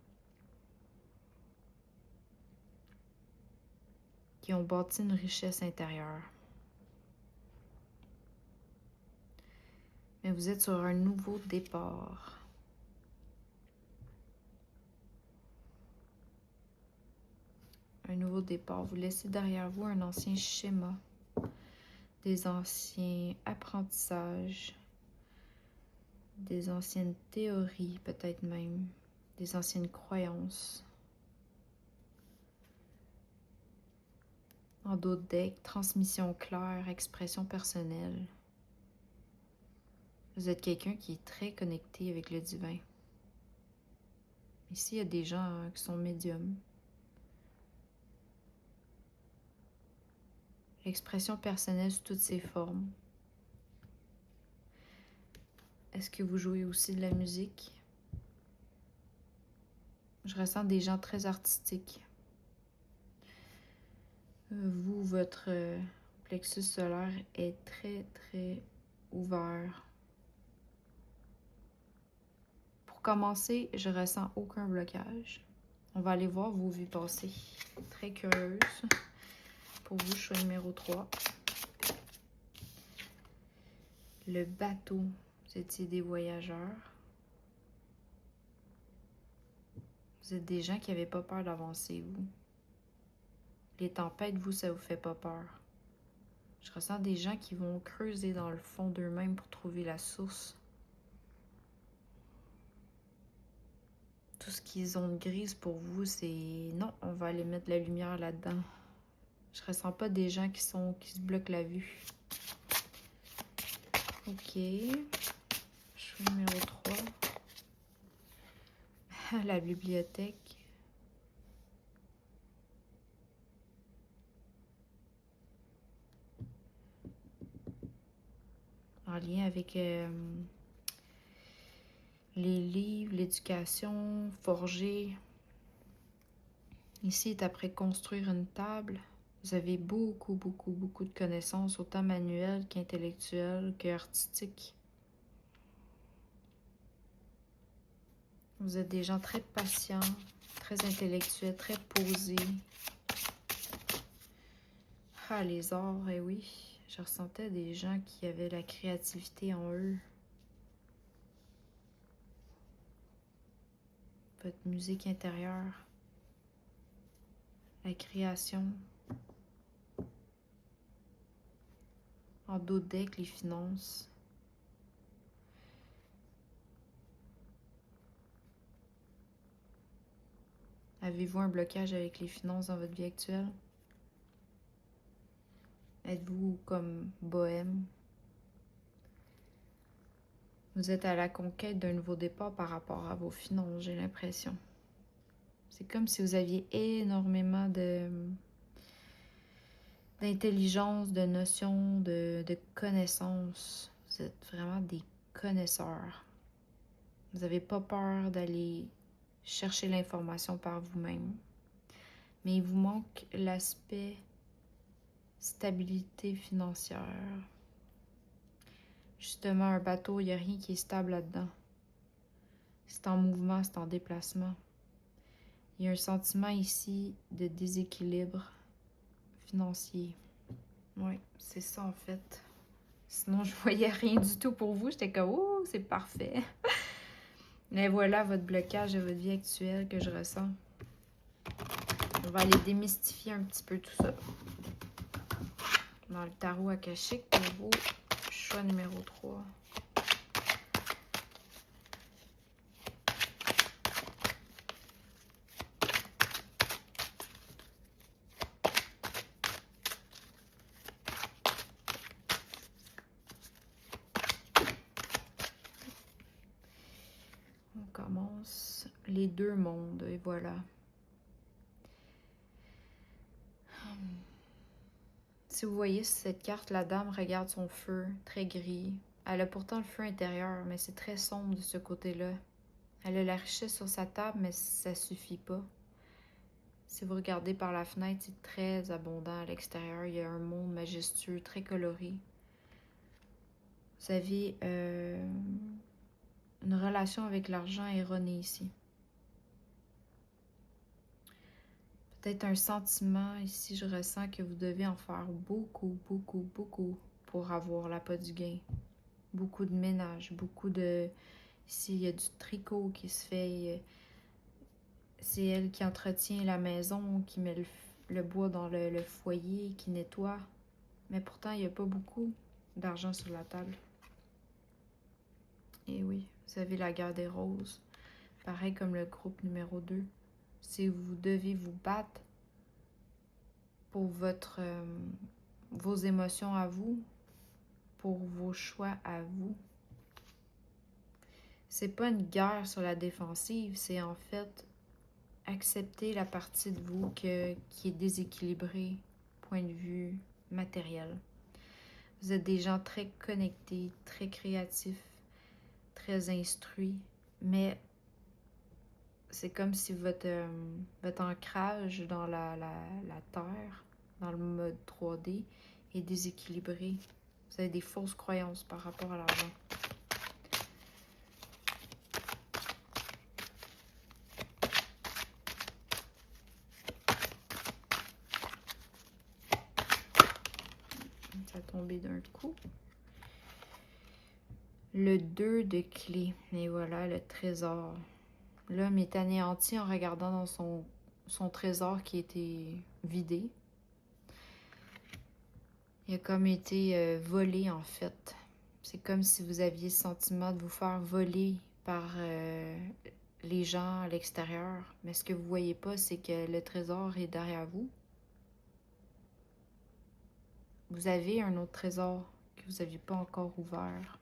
qui ont bâti une richesse intérieure. Mais vous êtes sur un nouveau départ. un nouveau départ. Vous laissez derrière vous un ancien schéma, des anciens apprentissages, des anciennes théories peut-être même, des anciennes croyances. En d'autres decks, transmission claire, expression personnelle. Vous êtes quelqu'un qui est très connecté avec le divin. Ici, il y a des gens qui sont médiums. L'expression personnelle sous toutes ses formes. Est-ce que vous jouez aussi de la musique? Je ressens des gens très artistiques. Vous, votre plexus solaire est très, très ouvert. Pour commencer, je ressens aucun blocage. On va aller voir vos vies passées. Très curieuse. Pour vous, choix numéro 3. Le bateau. Vous étiez des voyageurs. Vous êtes des gens qui n'avaient pas peur d'avancer, vous. Les tempêtes, vous, ça vous fait pas peur. Je ressens des gens qui vont creuser dans le fond d'eux-mêmes pour trouver la source. Tout ce qui est zone grise pour vous, c'est non, on va aller mettre de la lumière là-dedans. Je ressens pas des gens qui se bloquent la vue. Ok. Choix numéro 3. La bibliothèque. En lien avec les livres, l'éducation, forger. Ici est après construire une table. Vous avez beaucoup, beaucoup, beaucoup de connaissances, autant manuelles qu'intellectuelles, qu'artistiques. Vous êtes des gens très patients, très intellectuels, très posés. Ah, les arts, eh oui. Je ressentais des gens qui avaient la créativité en eux. Votre musique intérieure. La création. En d'autres decks, les finances. Avez-vous un blocage avec les finances dans votre vie actuelle? Êtes-vous comme bohème? Vous êtes à la conquête d'un nouveau départ par rapport à vos finances, j'ai l'impression. C'est comme si vous aviez énormément d'intelligence, de notions, de connaissances. Vous êtes vraiment des connaisseurs. Vous n'avez pas peur d'aller chercher l'information par vous-même. Mais il vous manque l'aspect stabilité financière. Justement, un bateau, il n'y a rien qui est stable là-dedans. C'est en mouvement, c'est en déplacement. Il y a un sentiment ici de déséquilibre financier. Oui, c'est ça en fait. Sinon, je voyais rien du tout pour vous. J'étais comme, oh, c'est parfait. Mais voilà votre blocage de votre vie actuelle que je ressens. On va aller démystifier un petit peu tout ça. Dans le tarot akashique pour vous, choix numéro 3. On commence les deux mondes et voilà. Si vous voyez sur cette carte, la dame regarde son feu, très gris. Elle a pourtant le feu intérieur, mais c'est très sombre de ce côté-là. Elle a la richesse sur sa table, mais ça suffit pas. Si vous regardez par la fenêtre, c'est très abondant à l'extérieur. Il y a un monde majestueux, très coloré. Vous avez une relation avec l'argent erronée ici. Peut-être un sentiment ici, je ressens que vous devez en faire beaucoup, beaucoup, beaucoup pour avoir l'appât du gain. Beaucoup de ménage, beaucoup de... Ici, il y a du tricot qui se fait. C'est elle qui entretient la maison, qui met le bois dans le foyer qui nettoie. Mais pourtant, il n'y a pas beaucoup d'argent sur la table. Et oui, vous avez la guerre des roses. Pareil comme le groupe numéro 2. Si vous devez vous battre pour vos émotions à vous, pour vos choix à vous, c'est pas une guerre sur la défensive, c'est en fait accepter la partie de vous qui est déséquilibrée, point de vue matériel. Vous êtes des gens très connectés, très créatifs, très instruits, mais c'est comme si votre ancrage dans la terre, dans le mode 3D, est déséquilibré. Vous avez des fausses croyances par rapport à l'argent. Ça a tombé d'un coup. Le 2 de clés. Et voilà, le trésor. L'homme est anéanti en regardant dans son trésor qui était vidé. Il a comme été volé, en fait. C'est comme si vous aviez le sentiment de vous faire voler par les gens à l'extérieur. Mais ce que vous voyez pas, c'est que le trésor est derrière vous. Vous avez un autre trésor que vous n'aviez pas encore ouvert.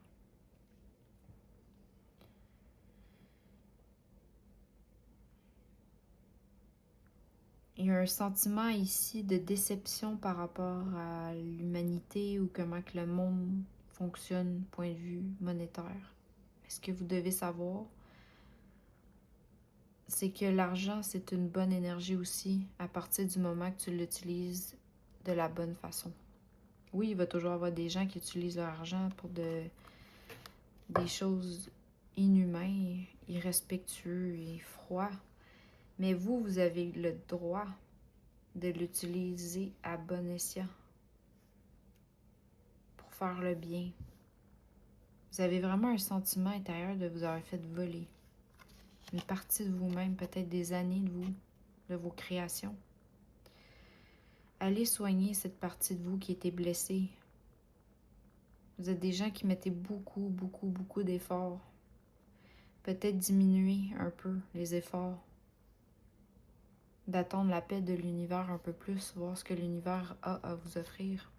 Il y a un sentiment ici de déception par rapport à l'humanité ou comment que le monde fonctionne, point de vue monétaire. Mais ce que vous devez savoir, c'est que l'argent, c'est une bonne énergie aussi à partir du moment que tu l'utilises de la bonne façon. Oui, il va toujours y avoir des gens qui utilisent leur argent pour des choses inhumaines, irrespectueux et froids. Mais vous avez le droit de l'utiliser à bon escient pour faire le bien. Vous avez vraiment un sentiment intérieur de vous avoir fait voler. Une partie de vous-même, peut-être des années de vous, de vos créations. Allez soigner cette partie de vous qui était blessée. Vous êtes des gens qui mettaient beaucoup, beaucoup, beaucoup d'efforts. Peut-être diminuer un peu les efforts. D'attendre la paix de l'univers un peu plus, voir ce que l'univers a à vous offrir.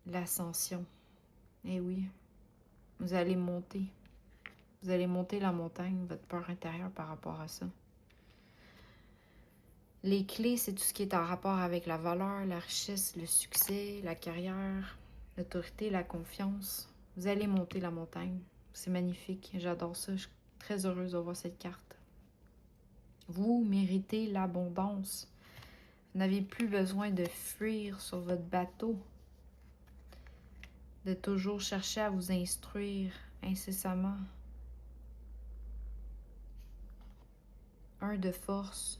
L'ascension. Eh oui, vous allez monter. Vous allez monter la montagne, votre peur intérieure par rapport à ça. Les clés, c'est tout ce qui est en rapport avec la valeur, la richesse, le succès, la carrière, l'autorité, la confiance. Vous allez monter la montagne. C'est magnifique, j'adore ça. Je suis très heureuse de voir cette carte. Vous méritez l'abondance. Vous n'avez plus besoin de fuir sur votre bateau, de toujours chercher à vous instruire incessamment. Un de force,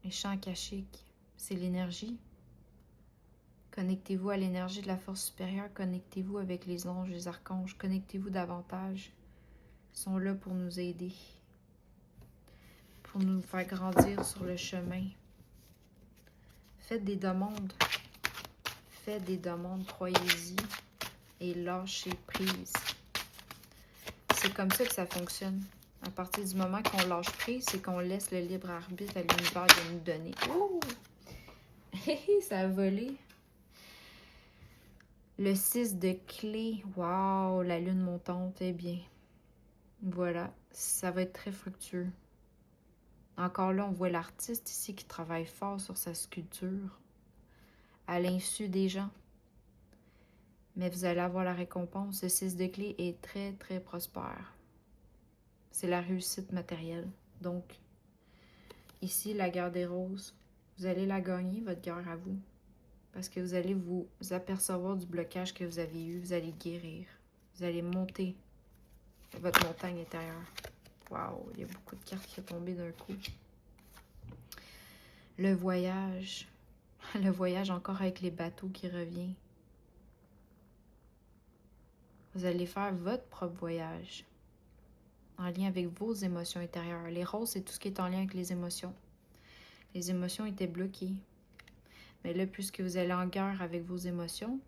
les champs akashiques, c'est l'énergie. Connectez-vous à l'énergie de la force supérieure, connectez-vous avec les anges, les archanges, connectez-vous davantage. Ils sont là pour nous aider, pour nous faire grandir sur le chemin. Faites des demandes, croyez-y et lâchez prise. C'est comme ça que ça fonctionne. À partir du moment qu'on lâche prise, c'est qu'on laisse le libre arbitre à l'univers de nous donner. Ouh! Ça a volé. Le 6 de clés. Waouh, la lune montante. Eh bien, voilà, ça va être très fructueux. Encore là, on voit l'artiste ici qui travaille fort sur sa sculpture, à l'insu des gens. Mais vous allez avoir la récompense. Le 6 de clés est très, très prospère. C'est la réussite matérielle. Donc, ici, la guerre des roses, vous allez la gagner, votre guerre à vous. Parce que vous allez vous apercevoir du blocage que vous avez eu. Vous allez guérir. Vous allez monter votre montagne intérieure. Waouh, il y a beaucoup de cartes qui sont tombées d'un coup. Le voyage. Le voyage encore avec les bateaux qui revient. Vous allez faire votre propre voyage. En lien avec vos émotions intérieures. Les roses, c'est tout ce qui est en lien avec les émotions. Les émotions étaient bloquées. Mais là, puisque vous allez en guerre avec vos émotions,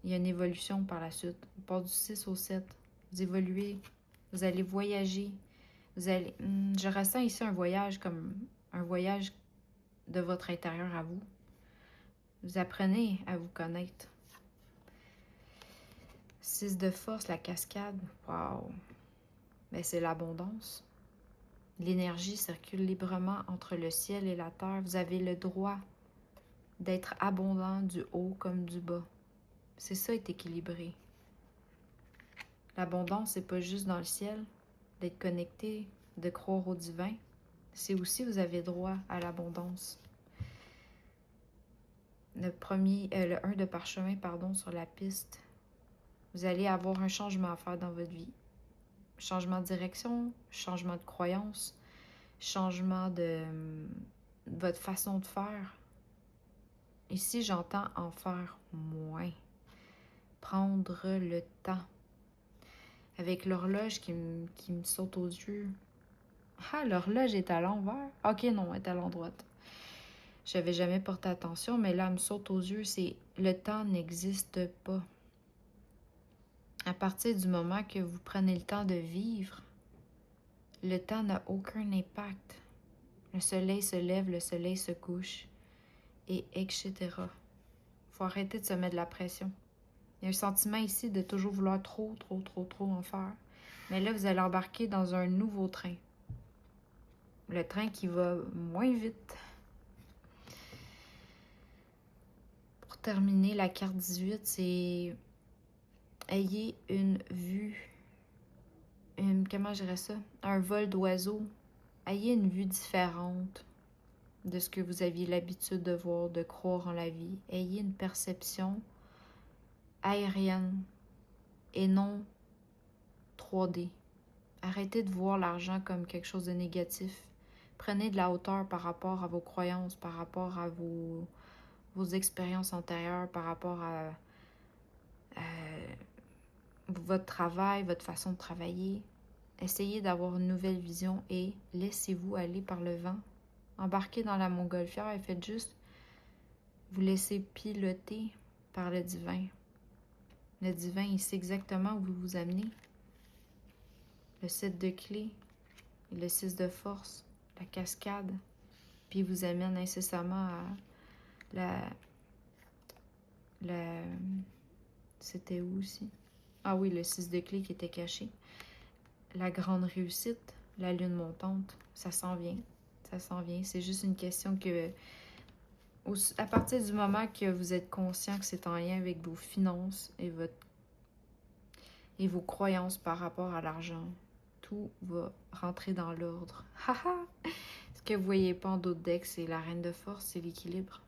il y a une évolution par la suite. On passe du 6 au 7. Vous évoluez. Vous allez voyager. Vous allez... je ressens ici un voyage comme un voyage de votre intérieur à vous. Vous apprenez à vous connaître. 6 de force, la cascade. Wow! Ben, c'est l'abondance. L'énergie circule librement entre le ciel et la terre. Vous avez le droit d'être abondant du haut comme du bas. C'est ça, être équilibré. L'abondance, c'est pas juste dans le ciel, d'être connecté, de croire au divin. C'est aussi, vous avez droit à l'abondance. Le 1 de parchemin, pardon, sur la piste. Vous allez avoir un changement à faire dans votre vie. Changement de direction, changement de croyance, changement de votre façon de faire. Ici, j'entends en faire moins. Prendre le temps. Avec l'horloge qui me saute aux yeux. Ah, l'horloge est à l'envers. Ok, non, elle est à l'endroit. J'avais jamais porté attention, mais là, elle me saute aux yeux. C'est le temps n'existe pas. À partir du moment que vous prenez le temps de vivre, le temps n'a aucun impact. Le soleil se lève, le soleil se couche, et etc. Faut arrêter de se mettre de la pression. Il y a un sentiment ici de toujours vouloir trop en faire. Mais là, vous allez embarquer dans un nouveau train. Le train qui va moins vite. Pour terminer, la carte 18, c'est... Ayez une vue... comment je dirais ça? Un vol d'oiseau. Ayez une vue différente de ce que vous aviez l'habitude de voir, de croire en la vie. Ayez une perception aérienne et non 3D. Arrêtez de voir l'argent comme quelque chose de négatif. Prenez de la hauteur par rapport à vos croyances, par rapport à vos expériences antérieures, par rapport à votre travail, votre façon de travailler. Essayez d'avoir une nouvelle vision et laissez-vous aller par le vent. Embarquez dans la montgolfière et faites juste vous laisser piloter par le divin. Le divin, il sait exactement où vous vous amenez. Le 7 de clé, le 6 de force, la cascade, puis il vous amène incessamment à la c'était où aussi? Ah oui, le 6 de clé qui était caché. La grande réussite, la lune montante, ça s'en vient. Ça s'en vient. C'est juste une question que, à partir du moment que vous êtes conscient que c'est en lien avec vos finances et vos croyances par rapport à l'argent, tout va rentrer dans l'ordre. Haha! Ce que vous voyez pas en d'autres decks, c'est la reine de force, c'est l'équilibre.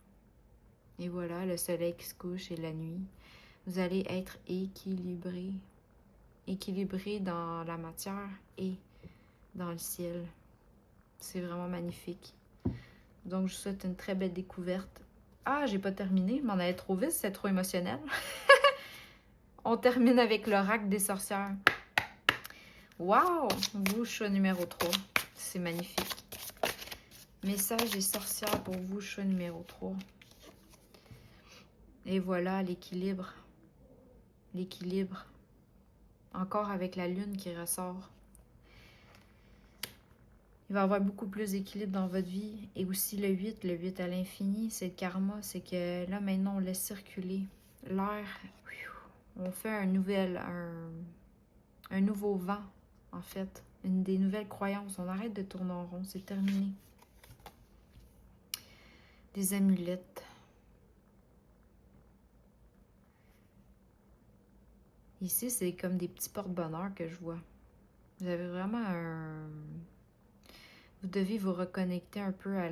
Et voilà, le soleil qui se couche et la nuit. Vous allez être équilibré. Équilibré dans la matière et dans le ciel. C'est vraiment magnifique. Donc, je vous souhaite une très belle découverte. Ah, j'ai pas terminé. Je m'en allais trop vite, c'est trop émotionnel. On termine avec l'oracle des sorcières. Wow! Vous, choix numéro 3. C'est magnifique. Message des sorcières pour vous, choix numéro 3. Et voilà, l'équilibre. L'équilibre. Encore avec la lune qui ressort. Il va y avoir beaucoup plus d'équilibre dans votre vie. Et aussi le 8 à l'infini, c'est le karma. C'est que là, maintenant, on laisse circuler l'air. On fait un nouveau vent, en fait. Des nouvelles croyances. On arrête de tourner en rond. C'est terminé. Des amulettes. Ici, c'est comme des petits porte-bonheur que je vois. Vous avez vraiment un... Vous devez vous reconnecter un peu à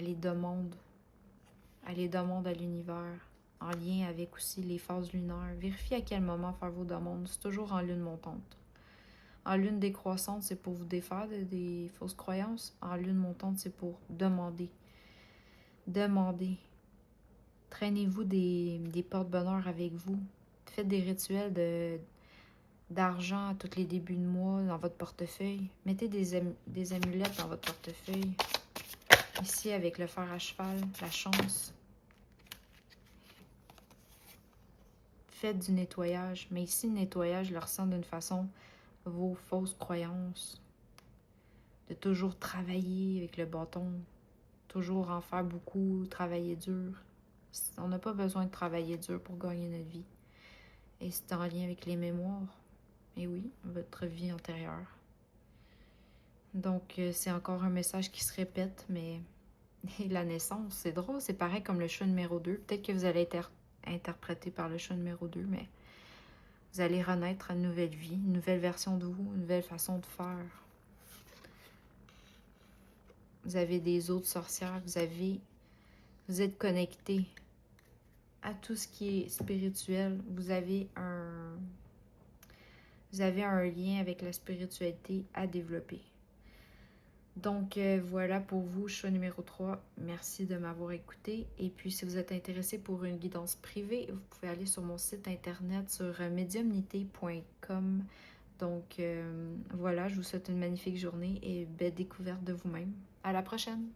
les demandes. À les demandes à l'univers. En lien avec aussi les phases lunaires. Vérifiez à quel moment faire vos demandes. C'est toujours en lune montante. En lune décroissante, c'est pour vous défaire des fausses croyances. En lune montante, c'est pour demander. Demandez. Traînez-vous des porte-bonheur avec vous. Faites des rituels d'argent à tous les débuts de mois dans votre portefeuille. Mettez des amulettes dans votre portefeuille. Ici, avec le fer à cheval, la chance. Faites du nettoyage. Mais ici, le nettoyage, je le ressens d'une façon, vos fausses croyances. De toujours travailler avec le bâton. Toujours en faire beaucoup, travailler dur. On n'a pas besoin de travailler dur pour gagner notre vie. Et c'est en lien avec les mémoires. Et oui, votre vie antérieure. Donc, c'est encore un message qui se répète, mais et la naissance, c'est drôle, c'est pareil comme le chat numéro 2. Peut-être que vous allez être interprété par le chat numéro 2, mais vous allez renaître à une nouvelle vie, une nouvelle version de vous, une nouvelle façon de faire. Vous avez des autres sorcières, vous êtes connecté à tout ce qui est spirituel. Vous avez un lien avec la spiritualité à développer. Donc voilà pour vous, choix numéro 3. Merci de m'avoir écouté. Et puis si vous êtes intéressé pour une guidance privée, vous pouvez aller sur mon site internet sur mediumnité.com. Donc voilà, je vous souhaite une magnifique journée et belle découverte de vous-même. À la prochaine!